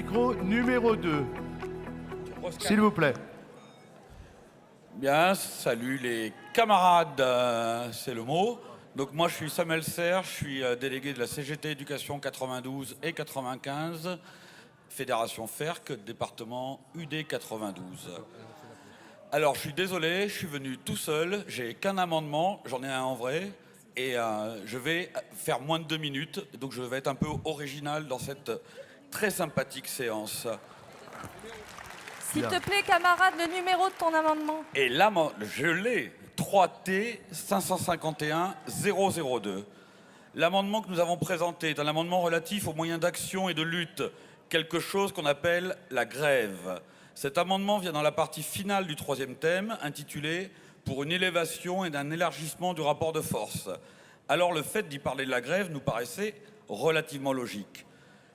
micro numéro 2. S'il vous plaît. Bien, salut les camarades, c'est le mot. Donc moi je suis Samuel Serre, je suis délégué de la CGT Éducation 92 et 95, Fédération FERC, département UD 92. Alors je suis désolé, je suis venu tout seul, j'ai qu'un amendement, j'en ai un en vrai, et je vais faire moins de 2 minutes, donc je vais être un peu original dans cette très sympathique séance. S'il te plaît, camarade, le numéro de ton amendement. Et là, je l'ai, 3T 551 002. L'amendement que nous avons présenté est un amendement relatif aux moyens d'action et de lutte, quelque chose qu'on appelle la grève. Cet amendement vient dans la partie finale du troisième thème, intitulé « Pour une élévation et un élargissement du rapport de force ». Alors le fait d'y parler de la grève nous paraissait relativement logique.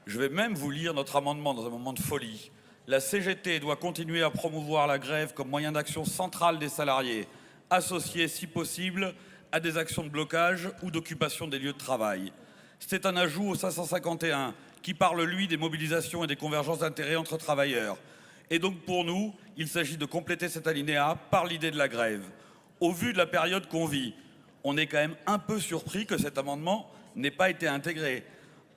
Je vais même vous lire notre amendement dans un moment de folie. La CGT doit continuer à promouvoir la grève comme moyen d'action central des salariés, associé si possible à des actions de blocage ou d'occupation des lieux de travail. C'est un ajout au 551 qui parle, lui, des mobilisations et des convergences d'intérêts entre travailleurs. Et donc pour nous, il s'agit de compléter cet alinéa par l'idée de la grève. Au vu de la période qu'on vit, on est quand même un peu surpris que cet amendement n'ait pas été intégré.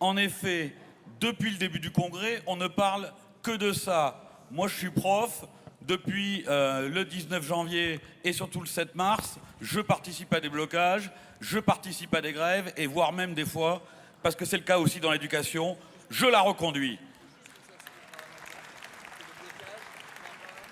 En effet, depuis le début du congrès, on ne parle que de ça. Moi, je suis prof. Depuis le 19 janvier et surtout le 7 mars, je participe à des blocages, je participe à des grèves et voire même des fois, parce que c'est le cas aussi dans l'éducation, je la reconduis.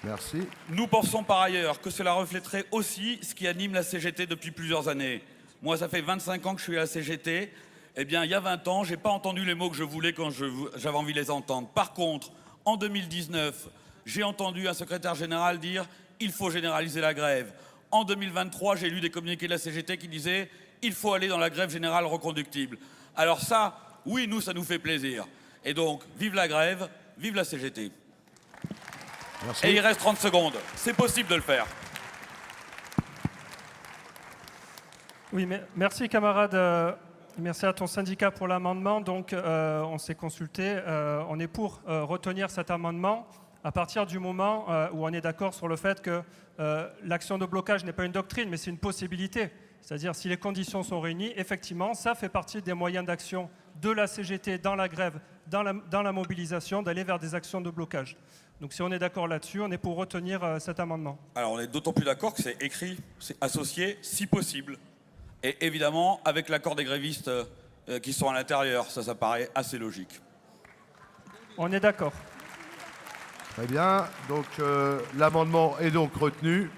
Merci. Nous pensons par ailleurs que cela reflèterait aussi ce qui anime la CGT depuis plusieurs années. Moi, ça fait 25 ans que je suis à la CGT. Eh bien, il y a 20 ans, je n'ai pas entendu les mots que je voulais quand j'avais envie de les entendre. Par contre, en 2019, j'ai entendu un secrétaire général dire « il faut généraliser la grève ». En 2023, j'ai lu des communiqués de la CGT qui disaient « il faut aller dans la grève générale reconductible ». Alors ça, oui, nous, ça nous fait plaisir. Et donc, vive la grève, vive la CGT. Merci. Et il reste 30 secondes. C'est possible de le faire. Oui, mais merci camarade. Merci à ton syndicat pour l'amendement. Donc, on s'est consulté. On est pour retenir cet amendement à partir du moment où on est d'accord sur le fait que l'action de blocage n'est pas une doctrine, mais c'est une possibilité. C'est-à-dire, si les conditions sont réunies, effectivement, ça fait partie des moyens d'action de la CGT dans la grève, dans la mobilisation, d'aller vers des actions de blocage. Donc, si on est d'accord là-dessus, on est pour retenir cet amendement. Alors, on est d'autant plus d'accord que c'est écrit, c'est associé, si possible. Et évidemment, avec l'accord des grévistes qui sont à l'intérieur, ça paraît assez logique. On est d'accord. Très bien. Donc, l'amendement est donc retenu.